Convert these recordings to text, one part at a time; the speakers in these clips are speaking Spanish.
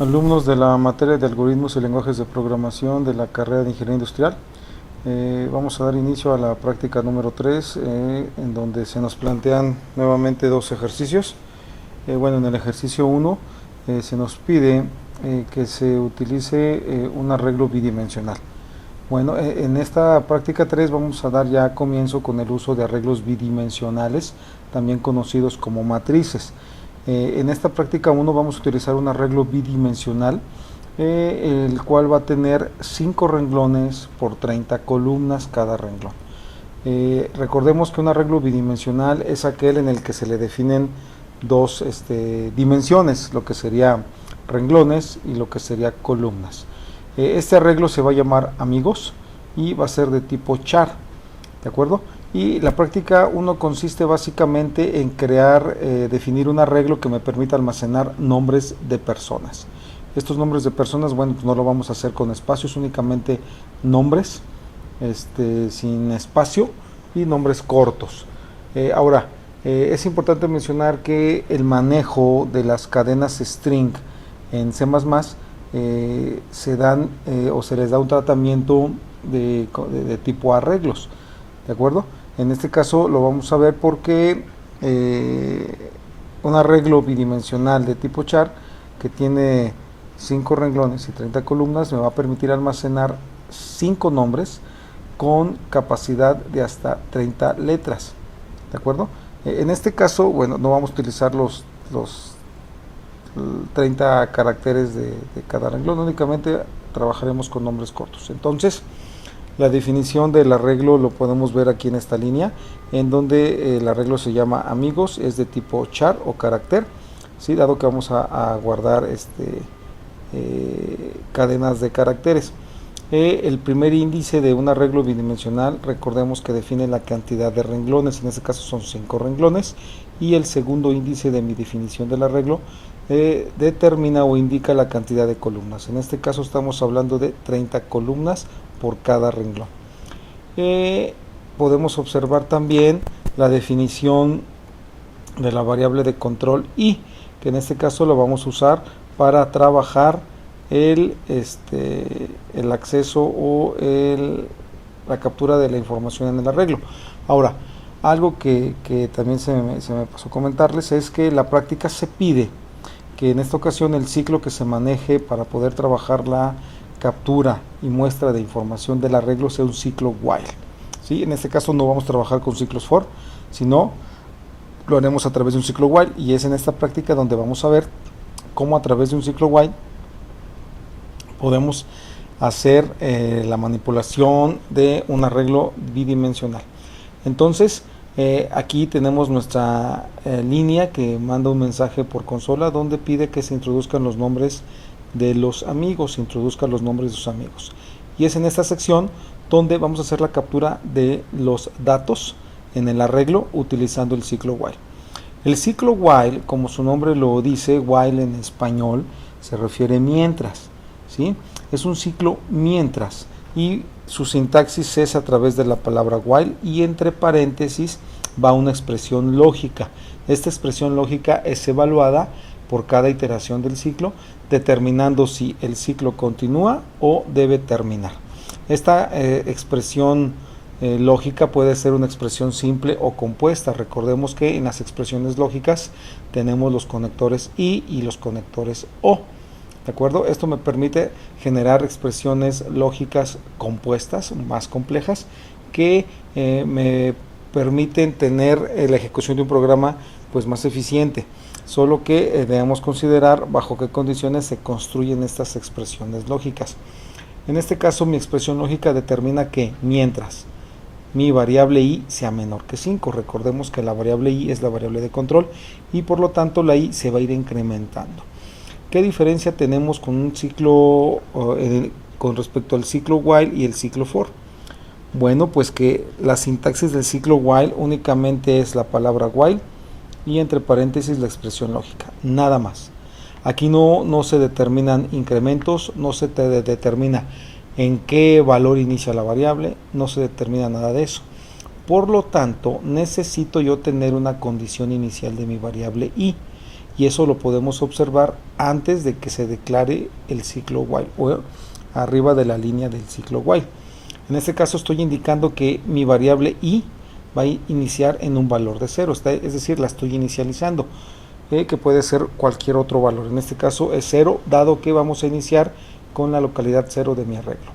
Alumnos de la materia de algoritmos y lenguajes de programación de la carrera de Ingeniería Industrial. Vamos a dar inicio a la práctica número 3, en donde se nos plantean nuevamente dos ejercicios. Bueno, en el ejercicio 1 se nos pide que se utilice un arreglo bidimensional. Bueno, en esta práctica 3 vamos a dar ya comienzo con el uso de arreglos bidimensionales, también conocidos como matrices. En esta práctica 1 vamos a utilizar un arreglo bidimensional, el cual va a tener 5 renglones por 30 columnas cada renglón. Recordemos que un arreglo bidimensional es aquel en el que se le definen dos dimensiones, lo que sería renglones y lo que sería columnas. Este arreglo se va a llamar amigos y va a ser de tipo char, ¿de acuerdo? Y la práctica 1 consiste básicamente en definir un arreglo que me permita almacenar nombres de personas. Estos nombres de personas, bueno, pues no lo vamos a hacer con espacios, únicamente nombres, sin espacio y nombres cortos. Ahora, es importante mencionar que el manejo de las cadenas string en C++ se dan o se les da un tratamiento de tipo arreglos, ¿de acuerdo? En este caso lo vamos a ver porque un arreglo bidimensional de tipo char que tiene 5 renglones y 30 columnas me va a permitir almacenar 5 nombres con capacidad de hasta 30 letras, ¿de acuerdo? En este caso, bueno, no vamos a utilizar los 30 caracteres de cada renglón, únicamente trabajaremos con nombres cortos. Entonces, la definición del arreglo lo podemos ver aquí en esta línea, en donde el arreglo se llama amigos, es de tipo char o carácter, ¿sí? Dado que vamos a guardar cadenas de caracteres. El primer índice de un arreglo bidimensional, recordemos que define la cantidad de renglones, en este caso son 5 renglones, y el segundo índice de mi definición del arreglo determina o indica la cantidad de columnas. En este caso estamos hablando de 30 columnas por cada renglón. Podemos observar también la definición de la variable de control i, que en este caso lo vamos a usar para trabajar el acceso o la captura de la información en el arreglo. Ahora, algo que también se me pasó comentarles es que la práctica se pide que en esta ocasión el ciclo que se maneje para poder trabajar la captura y muestra de información del arreglo sea un ciclo while, ¿sí? En este caso no vamos a trabajar con ciclos for, sino lo haremos a través de un ciclo while, y es en esta práctica donde vamos a ver cómo a través de un ciclo while podemos hacer la manipulación de un arreglo bidimensional. Entonces, aquí tenemos nuestra línea que manda un mensaje por consola donde pide que se introduzcan los nombres de los amigos, de sus amigos. Y es en esta sección donde vamos a hacer la captura de los datos en el arreglo utilizando el ciclo while. El ciclo while, como su nombre lo dice, while en español se refiere mientras, ¿sí? Es un ciclo mientras, y su sintaxis es a través de la palabra while y entre paréntesis va una expresión lógica. Esta expresión lógica es evaluada por cada iteración del ciclo, determinando si el ciclo continúa o debe terminar. Esta expresión lógica puede ser una expresión simple o compuesta. Recordemos que en las expresiones lógicas tenemos los conectores y los conectores o. ¿De acuerdo? Esto me permite generar expresiones lógicas compuestas, más complejas, que me permiten tener la ejecución de un programa pues más eficiente. Solo que debemos considerar bajo qué condiciones se construyen estas expresiones lógicas. En este caso, mi expresión lógica determina que mientras mi variable i sea menor que 5, recordemos que la variable i es la variable de control y por lo tanto la i se va a ir incrementando. ¿Qué diferencia tenemos con un ciclo con respecto al ciclo while y el ciclo for? Bueno, pues que la sintaxis del ciclo while únicamente es la palabra while y entre paréntesis la expresión lógica, nada más. Aquí no se determinan incrementos, no se determina en qué valor inicia la variable, no se determina nada de eso. Por lo tanto, necesito yo tener una condición inicial de mi variable i. y eso lo podemos observar antes de que se declare el ciclo while o arriba de la línea del ciclo while. En este caso estoy indicando que mi variable i va a iniciar en un valor de 0, es decir, la estoy inicializando, que puede ser cualquier otro valor. En este caso es 0, dado que vamos a iniciar con la localidad 0 de mi arreglo.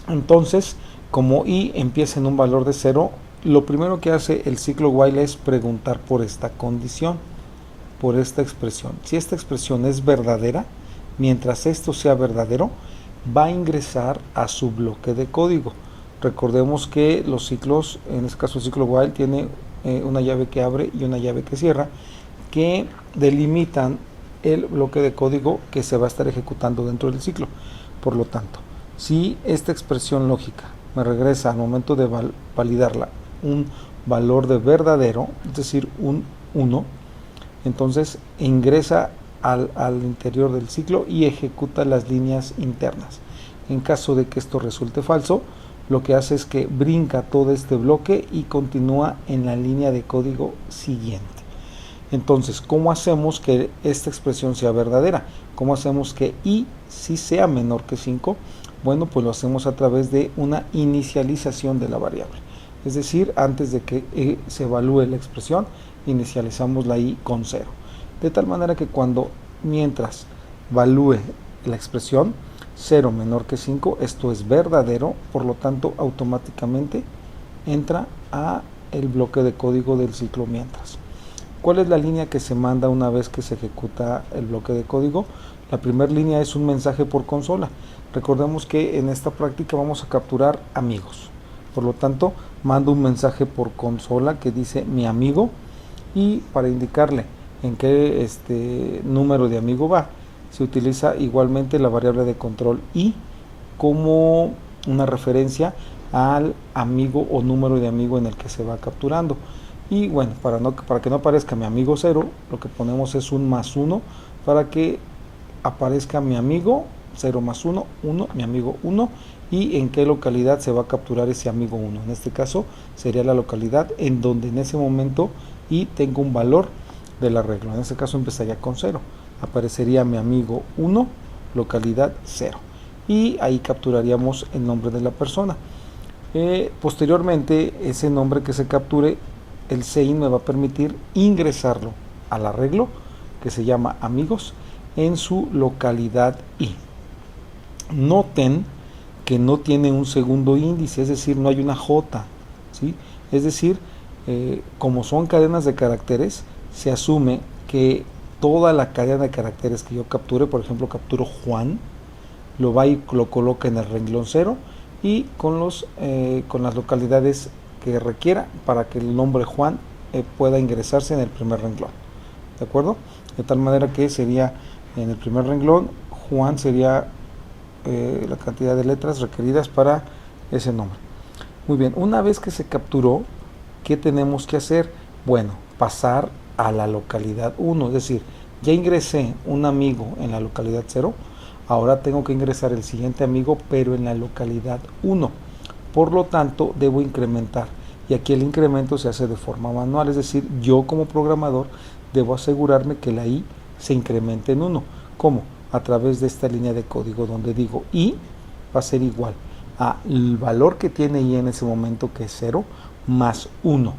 Entonces, como i empieza en un valor de 0, lo primero que hace el ciclo while es preguntar por esta condición, por esta expresión. Si esta expresión es verdadera, mientras esto sea verdadero, va a ingresar a su bloque de código. Recordemos que los ciclos, en este caso el ciclo while, tiene una llave que abre y una llave que cierra, que delimitan el bloque de código que se va a estar ejecutando dentro del ciclo. Por lo tanto, si esta expresión lógica me regresa al momento de validarla un valor de verdadero, es decir, un 1, entonces ingresa al interior del ciclo y ejecuta las líneas internas. En caso de que esto resulte falso, lo que hace es que brinca todo este bloque y continúa en la línea de código siguiente. Entonces, ¿cómo hacemos que esta expresión sea verdadera? ¿Cómo hacemos que i sí sea menor que 5? Bueno, pues lo hacemos a través de una inicialización de la variable. Es decir, antes de que se evalúe la expresión, inicializamos la i con 0. De tal manera que mientras evalúe la expresión 0 menor que 5, esto es verdadero, por lo tanto automáticamente entra a el bloque de código del ciclo mientras. ¿Cuál es la línea que se manda una vez que se ejecuta el bloque de código? La primera línea es un mensaje por consola. Recordemos que en esta práctica vamos a capturar amigos. Por lo tanto, mando un mensaje por consola que dice mi amigo, y para indicarle en qué número de amigo va, se utiliza igualmente la variable de control i como una referencia al amigo o número de amigo en el que se va capturando. Y bueno, para que no aparezca mi amigo 0, lo que ponemos es un más 1 para que aparezca mi amigo 0 más 1, 1, mi amigo 1, y en qué localidad se va a capturar ese amigo 1. En este caso sería la localidad en donde en ese momento y tengo un valor del arreglo. En este caso empezaría con 0, aparecería mi amigo 1, localidad 0, y ahí capturaríamos el nombre de la persona. Posteriormente, ese nombre que se capture, el CIN me va a permitir ingresarlo al arreglo que se llama amigos en su localidad i. Noten que no tiene un segundo índice, es decir, no hay una J, ¿sí? Es decir, como son cadenas de caracteres, se asume que toda la cadena de caracteres que yo capture, por ejemplo, capturo Juan, lo va y lo coloca en el renglón 0 y con las localidades que requiera para que el nombre Juan pueda ingresarse en el primer renglón, ¿de acuerdo? De tal manera que sería en el primer renglón, Juan sería la cantidad de letras requeridas para ese nombre. Muy bien, una vez que se capturó, ¿qué tenemos que hacer? Bueno, pasar a la localidad 1, es decir, ya ingresé un amigo en la localidad 0, ahora tengo que ingresar el siguiente amigo, pero en la localidad 1. Por lo tanto, debo incrementar, y aquí el incremento se hace de forma manual, es decir, yo como programador debo asegurarme que la i se incremente en 1. ¿Cómo? A través de esta línea de código donde digo i va a ser igual al valor que tiene i en ese momento, que es 0, más 1.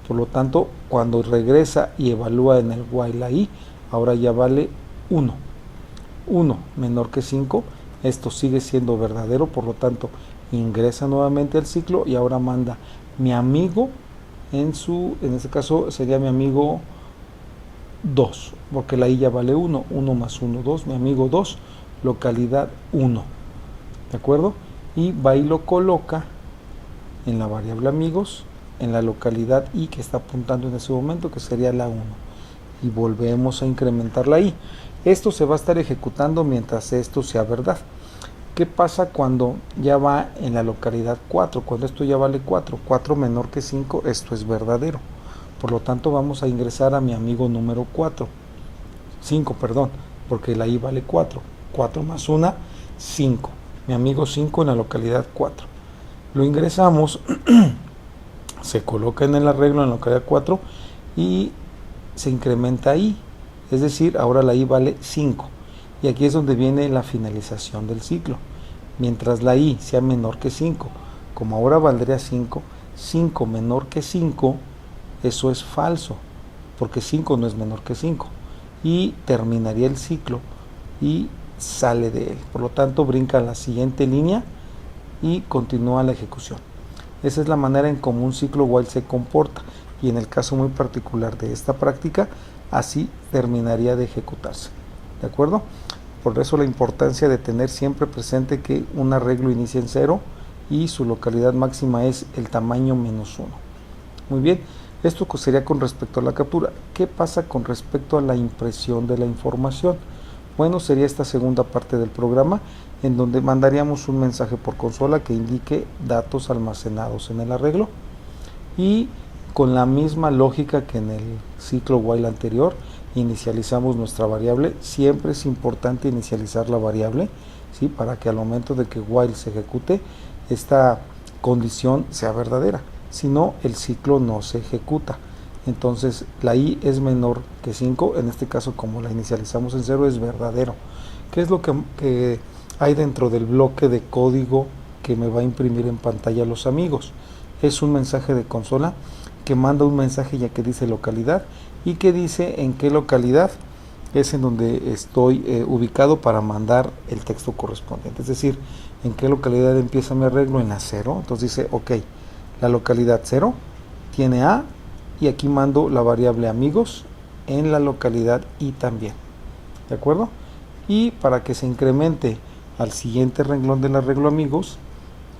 Por lo tanto, cuando regresa y evalúa en el while la i, ahora ya vale 1. 1 menor que 5, esto sigue siendo verdadero, por lo tanto ingresa nuevamente al ciclo y ahora manda mi amigo en este caso sería mi amigo 2, porque la i ya vale 1, 1 más 1, 2, mi amigo 2, localidad 1, ¿de acuerdo? Y va y lo coloca en la variable amigos, en la localidad i que está apuntando en ese momento, que sería la 1, y volvemos a incrementar la i. Esto se va a estar ejecutando mientras esto sea verdad. ¿Qué pasa cuando ya va en la localidad 4? Cuando esto ya vale 4, 4 menor que 5, esto es verdadero. Por lo tanto, vamos a ingresar a mi amigo número 5, perdón, porque la i vale 4. 4 más 1, 5. Mi amigo 5 en la localidad 4. Lo ingresamos, se coloca en el arreglo en la localidad 4 y se incrementa i. es decir, ahora la i vale 5, y aquí es donde viene la finalización del ciclo. Mientras la i sea menor que 5, como ahora valdría 5, 5 menor que 5, eso es falso, porque 5 no es menor que 5, y terminaría el ciclo y sale de él. Por lo tanto, brinca a la siguiente línea y continúa la ejecución. Esa es la manera en cómo un ciclo while se comporta, y en el caso muy particular de esta práctica, así terminaría de ejecutarse. ¿De acuerdo? Por eso la importancia de tener siempre presente que un arreglo inicia en 0 y su localidad máxima es el tamaño -1. Muy bien, esto sería con respecto a la captura. ¿Qué pasa con respecto a la impresión de la información? Bueno, sería esta segunda parte del programa, en donde mandaríamos un mensaje por consola que indique datos almacenados en el arreglo, y con la misma lógica que en el ciclo while anterior, inicializamos nuestra variable. Siempre es importante inicializar la variable, ¿sí?, para que al momento de que while se ejecute, esta condición sea verdadera, si no, el ciclo no se ejecuta. Entonces la i es menor que 5, en este caso como la inicializamos en 0 es verdadero. ¿Qué es lo que hay dentro del bloque de código que me va a imprimir en pantalla los amigos? Es un mensaje de consola que manda un mensaje ya que dice localidad, y que dice en qué localidad es en donde estoy ubicado para mandar el texto correspondiente. Es decir, en qué localidad empieza mi arreglo, en la 0. Entonces dice, ok, la localidad 0 tiene a, y aquí mando la variable amigos en la localidad i también. ¿De acuerdo? Y para que se incremente al siguiente renglón del arreglo amigos,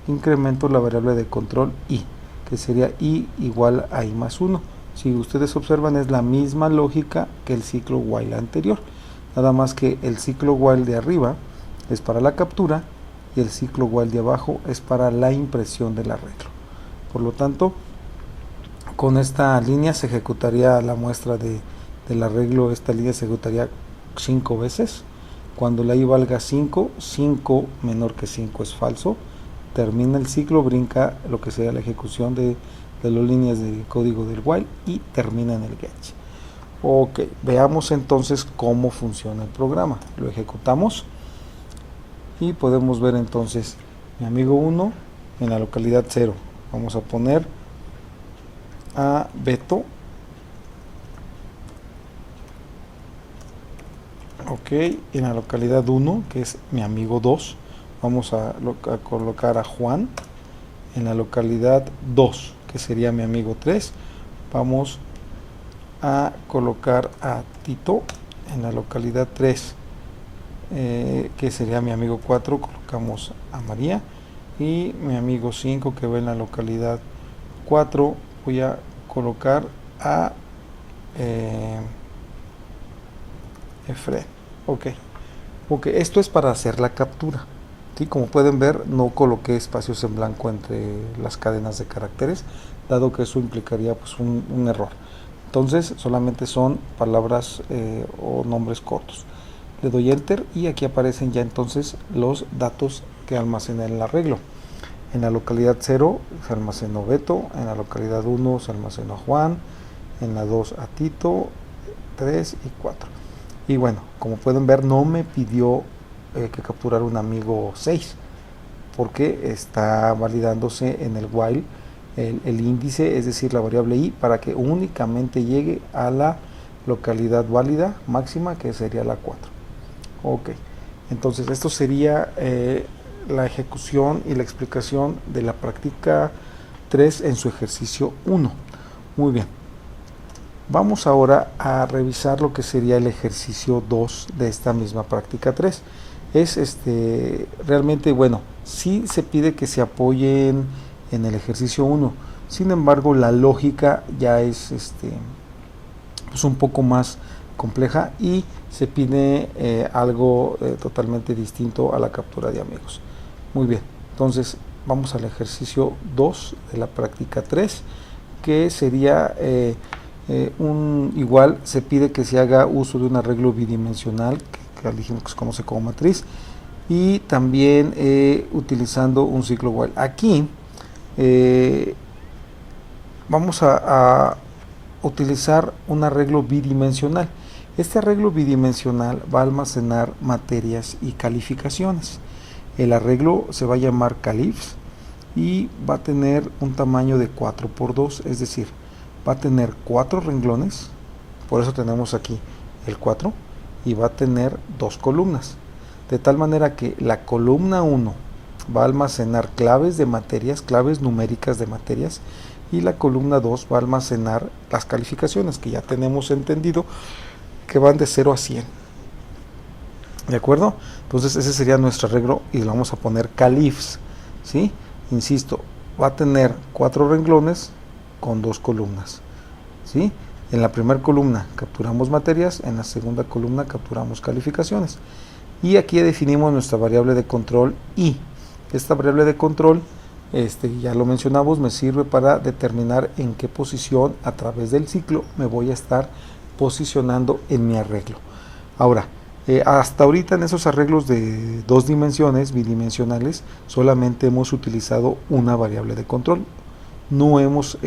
incremento la variable de control i, que sería i igual a i más 1. Si ustedes observan, es la misma lógica que el ciclo while anterior, nada más que el ciclo while de arriba es para la captura y el ciclo while de abajo es para la impresión del arreglo. Por lo tanto, con esta línea se ejecutaría la muestra del arreglo. Esta línea se ejecutaría 5 veces. Cuando la i valga 5, 5 menor que 5 es falso. Termina el ciclo, brinca lo que sería la ejecución de las líneas de código del while y termina en el get. Ok, veamos entonces cómo funciona el programa. Lo ejecutamos y podemos ver entonces mi amigo 1 en la localidad 0. Vamos a poner a Beto. Ok, en la localidad 1, que es mi amigo 2, vamos a colocar a Juan. En la localidad 2, que sería mi amigo 3, vamos a colocar a Tito. En la localidad 3, que sería mi amigo 4, colocamos a María. Y mi amigo 5, que va en la localidad 4, voy a colocar a Efraín. Ok, esto es para hacer la captura. ¿Sí? Como pueden ver, no coloqué espacios en blanco entre las cadenas de caracteres, dado que eso implicaría pues un error. Entonces solamente son palabras o nombres cortos. Le doy enter y aquí aparecen ya entonces los datos que almacené en el arreglo. En la localidad 0 se almacenó Beto, en la localidad 1 se almacenó Juan, en la 2 a Tito, 3 y 4. Y bueno, como pueden ver, no me pidió que capturar un amigo 6, porque está validándose en el while el índice, es decir, la variable i, para que únicamente llegue a la localidad válida máxima, que sería la 4. Ok, entonces esto sería la ejecución y la explicación de la práctica 3 en su ejercicio 1. Muy bien, vamos ahora a revisar lo que sería el ejercicio 2 de esta misma práctica 3. Es realmente, bueno, sí se pide que se apoyen en el ejercicio 1, sin embargo la lógica ya es pues un poco más compleja y se pide algo totalmente distinto a la captura de amigos. Muy bien, entonces vamos al ejercicio 2 de la práctica 3, que sería igual se pide que se haga uso de un arreglo bidimensional que dijimos que se conoce como matriz, y también utilizando un ciclo while. Aquí vamos a utilizar un arreglo bidimensional. Este arreglo bidimensional va a almacenar materias y calificaciones. El arreglo se va a llamar califs y va a tener un tamaño de 4×2, es decir, va a tener 4 renglones, por eso tenemos aquí el 4, y va a tener 2 columnas, de tal manera que la columna 1 va a almacenar claves de materias, claves numéricas de materias, y la columna 2 va a almacenar las calificaciones, que ya tenemos entendido que van de 0 a 100. ¿De acuerdo? Entonces ese sería nuestro arreglo y le vamos a poner califs, ¿sí? Insisto, va a tener 4 renglones con 2 columnas, ¿sí? En la primera columna capturamos materias, en la segunda columna capturamos calificaciones. Y aquí ya definimos nuestra variable de control i. Esta variable de control, ya lo mencionamos, me sirve para determinar en qué posición a través del ciclo me voy a estar posicionando en mi arreglo. Ahora, hasta ahorita en esos arreglos de 2 dimensiones, bidimensionales, solamente hemos utilizado una variable de control. No hemos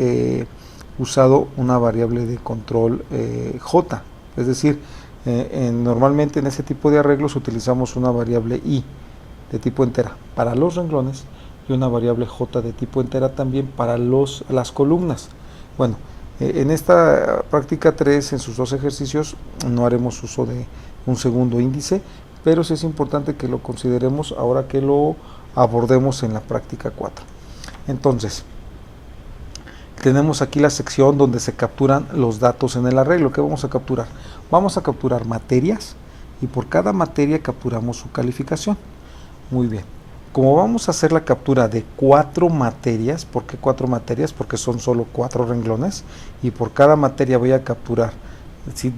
usado una variable de control j, es decir, normalmente en ese tipo de arreglos utilizamos una variable i de tipo entera para los renglones y una variable j de tipo entera también para las columnas. Bueno, en esta práctica 3, en sus 2 ejercicios, no haremos uso de un segundo índice, pero sí es importante que lo consideremos ahora que lo abordemos en la práctica 4. Entonces, tenemos aquí la sección donde se capturan los datos en el arreglo. ¿Qué vamos a capturar? Vamos a capturar materias y por cada materia capturamos su calificación. Muy bien. Como vamos a hacer la captura de 4 materias, ¿por qué 4 materias? Porque son solo 4 renglones y por cada materia voy a capturar, ¿sí?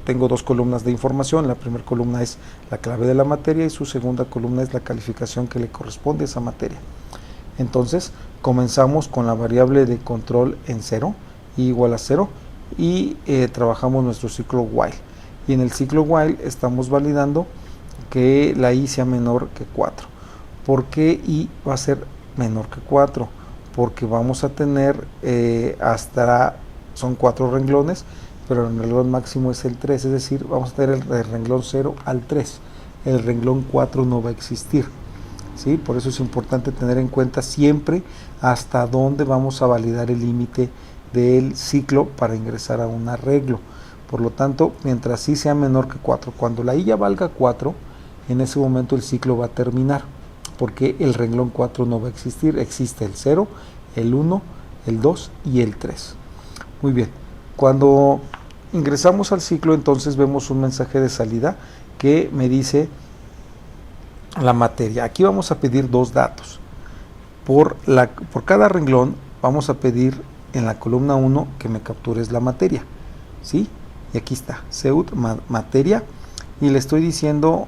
Tengo 2 columnas de información. La primera columna es la clave de la materia y su segunda columna es la calificación que le corresponde a esa materia. Entonces comenzamos con la variable de control en 0, i igual a 0, y trabajamos nuestro ciclo while. Y en el ciclo while estamos validando que la i sea menor que 4. ¿Por qué i va a ser menor que 4? Porque vamos a tener son 4 renglones, pero el renglón máximo es el 3, es decir, vamos a tener el renglón 0 al 3. El renglón 4 no va a existir, ¿sí? Por eso es importante tener en cuenta siempre hasta dónde vamos a validar el límite del ciclo para ingresar a un arreglo. Por lo tanto, mientras i sea menor que 4, cuando la i ya valga 4, en ese momento el ciclo va a terminar, porque el renglón 4 no va a existir. Existe el 0, el 1, el 2 y el 3. Muy bien, cuando ingresamos al ciclo, entonces vemos un mensaje de salida que me dice la materia. Aquí vamos a pedir 2 datos. Por cada renglón vamos a pedir en la columna 1 que me captures la materia, ¿sí? Y aquí está, seud materia, y le estoy diciendo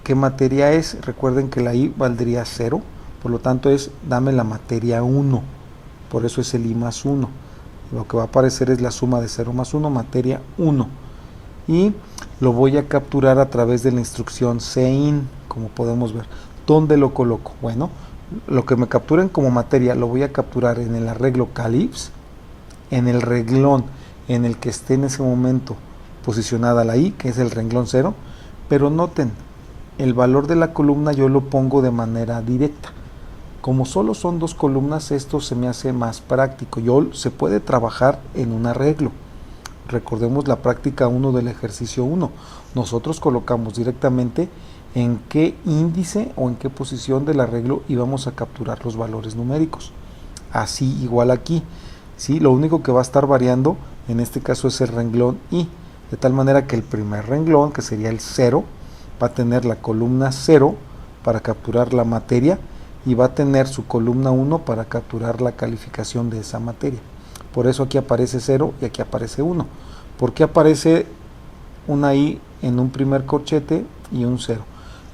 qué materia es. Recuerden que la i valdría 0, por lo tanto es dame la materia 1, por eso es el i más 1. Lo que va a aparecer es la suma de 0 más 1, materia 1, y lo voy a capturar a través de la instrucción cin, como podemos ver. ¿Dónde lo coloco? Bueno, lo que me capturen como materia lo voy a capturar en el arreglo califs, en el renglón en el que esté en ese momento posicionada la i, que es el renglón 0, pero noten, el valor de la columna yo lo pongo de manera directa. Como solo son 2 columnas, esto se me hace más práctico. Se puede trabajar en un arreglo. Recordemos la práctica 1 del ejercicio 1. Nosotros colocamos directamente en qué índice o en qué posición del arreglo íbamos a capturar los valores numéricos. Así igual aquí, ¿sí? Lo único que va a estar variando en este caso es el renglón i, de tal manera que el primer renglón, que sería el 0, va a tener la columna 0 para capturar la materia y va a tener su columna 1 para capturar la calificación de esa materia. Por eso aquí aparece 0 y aquí aparece 1. ¿Por qué aparece una i en un primer corchete y un 0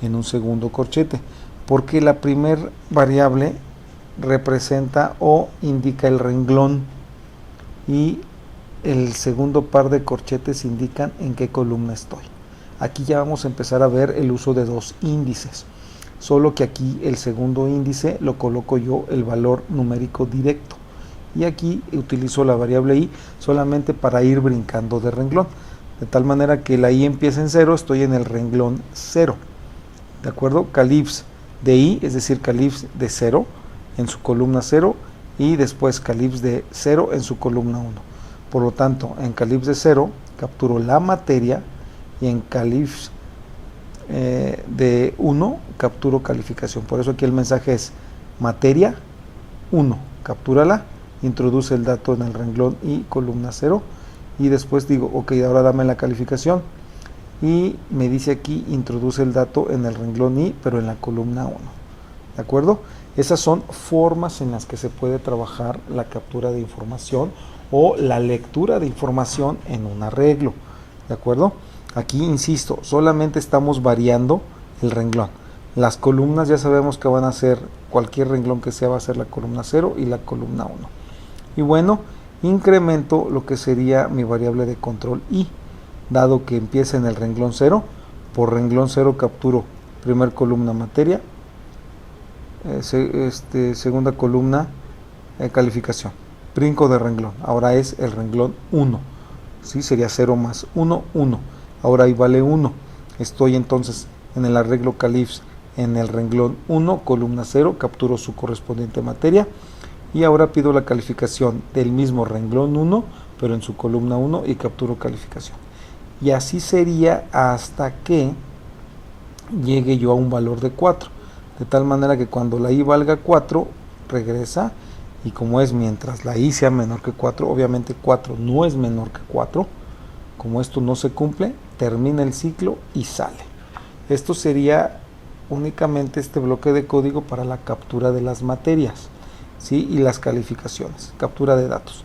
en un segundo corchete? Porque la primer variable representa o indica el renglón y el segundo par de corchetes indican en qué columna estoy. Aquí ya vamos a empezar a ver el uso de 2 índices, solo que aquí el segundo índice lo coloco yo el valor numérico directo y aquí utilizo la variable i solamente para ir brincando de renglón, de tal manera que la I empieza en 0, estoy en el renglón 0, ¿de acuerdo? Califs de I, es decir, califs de 0 en su columna 0 y después califs de 0 en su columna 1. Por lo tanto, en califs de 0 capturo la materia y en califs de 1 capturo calificación. Por eso aquí el mensaje es materia 1, captúrala, introduce el dato en el renglón I, columna 0, y después digo, ok, ahora dame la calificación, y me dice aquí, introduce el dato en el renglón I, pero en la columna 1, ¿de acuerdo? Esas son formas en las que se puede trabajar la captura de información o la lectura de información en un arreglo, ¿de acuerdo? Aquí, insisto, solamente estamos variando el renglón. Las columnas ya sabemos que van a ser, cualquier renglón que sea va a ser la columna 0 y la columna 1. Y bueno, incremento lo que sería mi variable de control I, dado que empieza en el renglón 0, por renglón 0 capturo primer columna materia, segunda columna calificación, brinco de renglón, ahora es el renglón 1, ¿sí? Sería 0 más 1, 1, ahora ahí vale 1, estoy entonces en el arreglo califs en el renglón 1, columna 0, capturo su correspondiente materia, y ahora pido la calificación del mismo renglón 1, pero en su columna 1 y capturo calificación. Y así sería hasta que llegue yo a un valor de 4. De tal manera que cuando la I valga 4, regresa, y como es mientras la I sea menor que 4, obviamente 4 no es menor que 4, como esto no se cumple, termina el ciclo y sale. Esto sería únicamente este bloque de código para la captura de las materias, ¿sí? Y las calificaciones, captura de datos.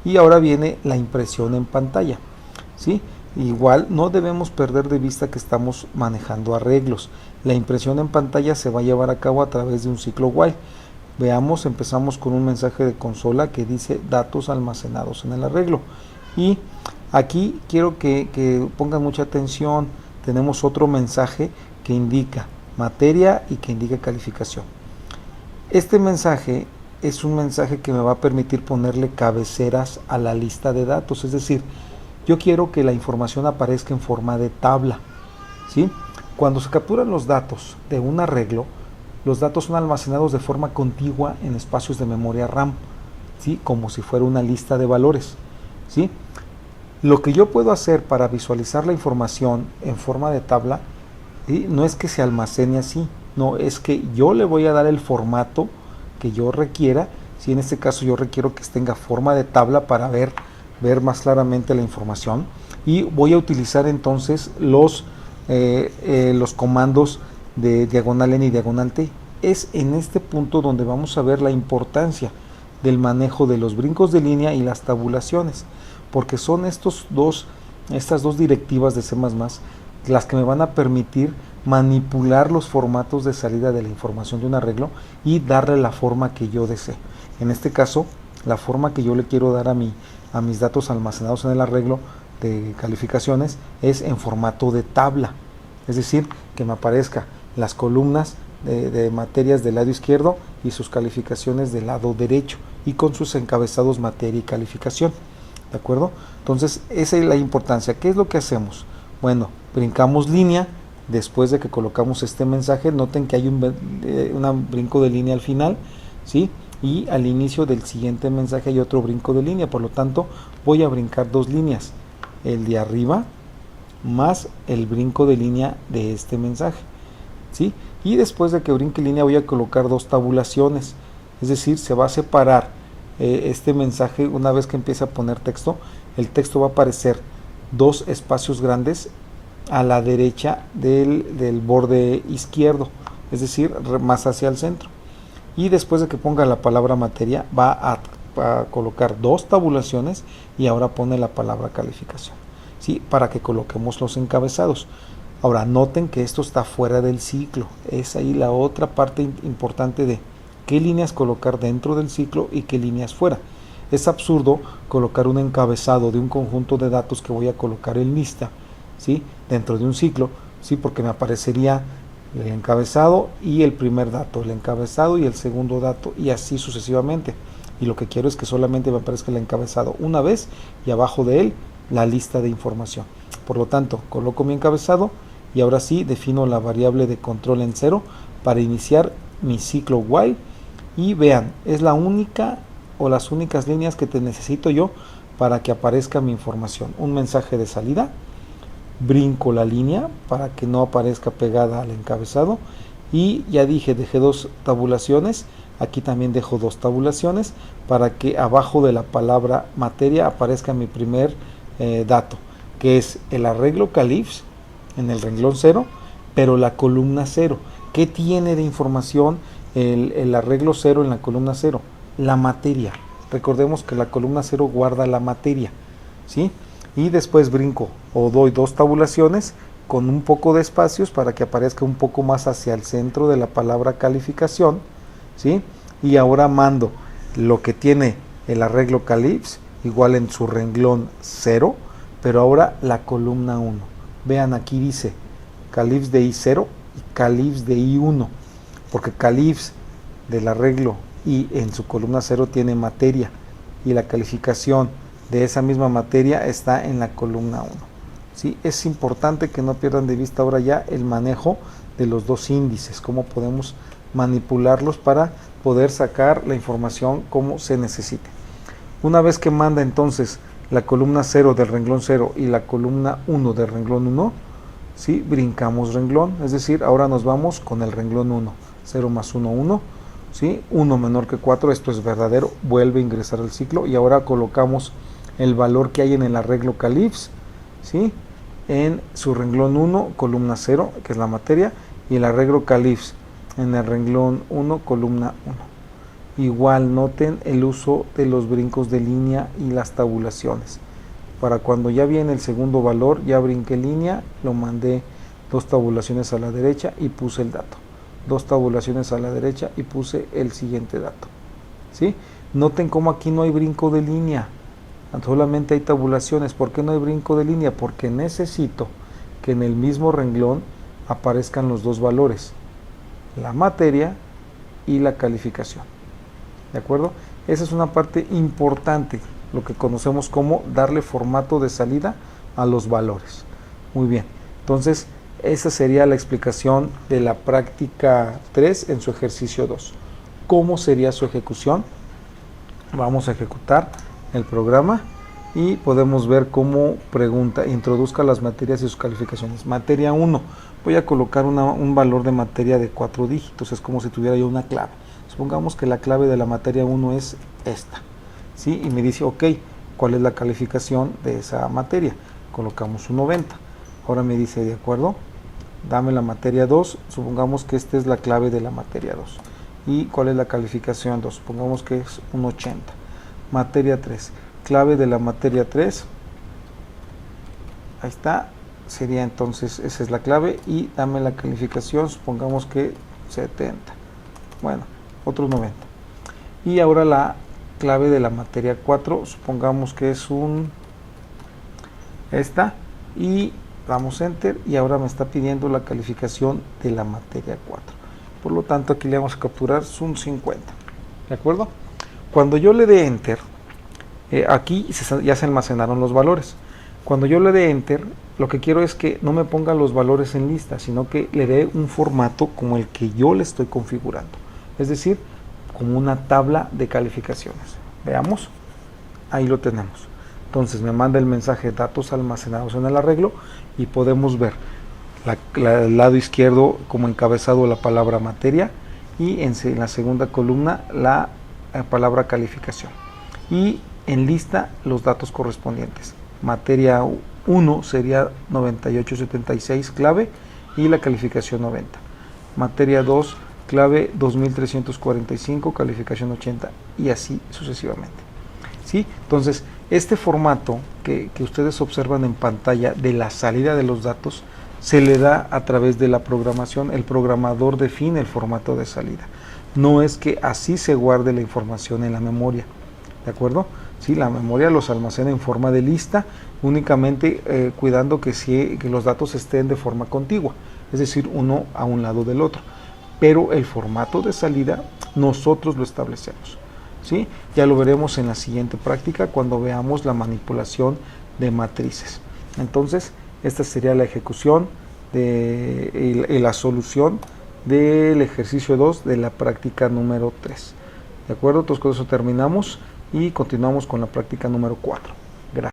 Y ahora viene la impresión en pantalla, ¿sí? Igual no debemos perder de vista que estamos manejando arreglos. La impresión en pantalla se va a llevar a cabo a través de un ciclo while. Veamos, empezamos con un mensaje de consola que dice datos almacenados en el arreglo. Y aquí quiero que pongan mucha atención. Tenemos otro mensaje que indica materia y que indica calificación. Este mensaje es un mensaje que me va a permitir ponerle cabeceras a la lista de datos, es decir, yo quiero que la información aparezca en forma de tabla, ¿sí? Cuando se capturan los datos de un arreglo, los datos son almacenados de forma contigua en espacios de memoria RAM, ¿sí? Como si fuera una lista de valores, ¿sí? Lo que yo puedo hacer para visualizar la información en forma de tabla, ¿sí? No es que se almacene así, no, es que yo le voy a dar el formato que yo requiera. Si en este caso yo requiero que tenga forma de tabla para ver más claramente la información, y voy a utilizar entonces los comandos de diagonal N y diagonal T. Es en este punto donde vamos a ver la importancia del manejo de los brincos de línea y las tabulaciones, porque son estas dos directivas de C++ las que me van a permitir manipular los formatos de salida de la información de un arreglo y darle la forma que yo desee. En este caso, la forma que yo le quiero dar a mis datos almacenados en el arreglo de calificaciones es en formato de tabla, es decir, que me aparezca las columnas de materias del lado izquierdo y sus calificaciones del lado derecho, y con sus encabezados materia y calificación, ¿de acuerdo? Entonces esa es la importancia. ¿Qué es lo que hacemos? Bueno, brincamos línea después de que colocamos este mensaje. Noten que hay un brinco de línea al final, ¿sí? Y al inicio del siguiente mensaje hay otro brinco de línea, por lo tanto voy a brincar dos líneas, el de arriba más el brinco de línea de este mensaje, ¿sí? Y después de que brinque línea voy a colocar dos tabulaciones, es decir, se va a separar este mensaje. Una vez que empiece a poner texto, el texto va a aparecer dos espacios grandes a la derecha del borde izquierdo, es decir, más hacia el centro. Y después de que ponga la palabra materia, va a colocar dos tabulaciones y ahora pone la palabra calificación, ¿sí? Para que coloquemos los encabezados. Ahora noten que esto está fuera del ciclo. Es ahí la otra parte importante de qué líneas colocar dentro del ciclo y qué líneas fuera. Es absurdo colocar un encabezado de un conjunto de datos que voy a colocar en lista, ¿sí? Dentro de un ciclo, ¿sí? Porque me aparecería el encabezado y el primer dato, el encabezado y el segundo dato, y así sucesivamente. Y lo que quiero es que solamente me aparezca el encabezado una vez y abajo de él la lista de información. Por lo tanto, coloco mi encabezado y ahora sí defino la variable de control en 0 para iniciar mi ciclo while. Y vean, es la única o las únicas líneas que te necesito yo para que aparezca mi información. Un mensaje de salida, brinco la línea para que no aparezca pegada al encabezado, y ya dije, dejé 2 tabulaciones, aquí también dejo 2 tabulaciones para que abajo de la palabra materia aparezca mi primer dato, que es el arreglo Califs en el renglón 0, pero la columna 0. ¿Qué tiene de información el arreglo 0 en la columna 0? La materia. Recordemos que la columna 0 guarda la materia, ¿sí? Y después brinco o doy 2 tabulaciones con un poco de espacios para que aparezca un poco más hacia el centro de la palabra calificación, ¿sí? Y ahora mando lo que tiene el arreglo Califs igual en su renglón 0, pero ahora la columna 1. Vean, aquí dice Califs de I0 y Califs de I1, porque Califs del arreglo I en su columna 0 tiene materia y la calificación de esa misma materia está en la columna 1. ¿Sí? Es importante que no pierdan de vista ahora ya el manejo de los 2 índices, cómo podemos manipularlos para poder sacar la información como se necesite. Una vez que manda entonces la columna 0 del renglón 0 y la columna 1 del renglón 1, ¿sí? Brincamos renglón, es decir, ahora nos vamos con el renglón 1, 0 más 1, 1, ¿sí? 1 menor que 4, esto es verdadero, vuelve a ingresar al ciclo y ahora colocamos el valor que hay en el arreglo Califs, ¿sí? En su renglón 1, columna 0, que es la materia, y el arreglo Califs en el renglón 1, columna 1. Igual noten el uso de los brincos de línea y las tabulaciones. Para cuando ya viene el segundo valor, ya brinqué línea, lo mandé 2 tabulaciones a la derecha y puse el dato. 2 tabulaciones a la derecha y puse el siguiente dato. ¿Sí? Noten cómo aquí no hay brinco de línea, solamente hay tabulaciones. ¿Por qué no hay brinco de línea? Porque necesito que en el mismo renglón aparezcan los 2 valores, la materia y la calificación. ¿De acuerdo? Esa es una parte importante, lo que conocemos como darle formato de salida a los valores. Muy bien, entonces esa sería la explicación de la práctica 3 en su ejercicio 2. ¿Cómo sería su ejecución? Vamos a ejecutar el programa y podemos ver cómo pregunta: introduzca las materias y sus calificaciones. Materia 1, voy a colocar un valor de materia de 4 dígitos, es como si tuviera yo una clave. Supongamos que la clave de la materia 1 es esta, ¿sí? Y me dice, ok, ¿cuál es la calificación de esa materia? Colocamos un 90. Ahora me dice, de acuerdo, dame la materia 2, supongamos que esta es la clave de la materia 2. ¿Y cuál es la calificación 2? Supongamos que es un 80. Materia 3, clave de la materia 3, ahí está, sería entonces, esa es la clave, y dame la calificación, supongamos que 70. Bueno, otros 90. Y ahora la clave de la materia 4, supongamos que es esta, y damos enter, y ahora me está pidiendo la calificación de la materia 4. Por lo tanto, aquí le vamos a capturar un 50. ¿De acuerdo? Cuando yo le dé enter, aquí ya se almacenaron los valores. Cuando yo le dé enter, lo que quiero es que no me ponga los valores en lista, sino que le dé un formato como el que yo le estoy configurando. Es decir, como una tabla de calificaciones. Veamos, ahí lo tenemos. Entonces me manda el mensaje datos almacenados en el arreglo y podemos ver el lado izquierdo como encabezado la palabra materia y en la segunda columna la palabra calificación. Y en lista los datos correspondientes. Materia 1 sería 9876 clave y la calificación 90. Materia 2 clave 2345, calificación 80 y así sucesivamente. ¿Sí? Entonces, este formato que ustedes observan en pantalla de la salida de los datos se le da a través de la programación. El programador define el formato de salida. No es que así se guarde la información en la memoria. ¿De acuerdo? Sí, la memoria los almacena en forma de lista, únicamente cuidando que los datos estén de forma contigua, es decir, uno a un lado del otro. Pero el formato de salida nosotros lo establecemos, ¿sí? Ya lo veremos en la siguiente práctica cuando veamos la manipulación de matrices. Entonces, Esta sería la ejecución y la solución del ejercicio 2 de la práctica número 3. ¿De acuerdo? Entonces con eso terminamos y continuamos con la práctica número 4.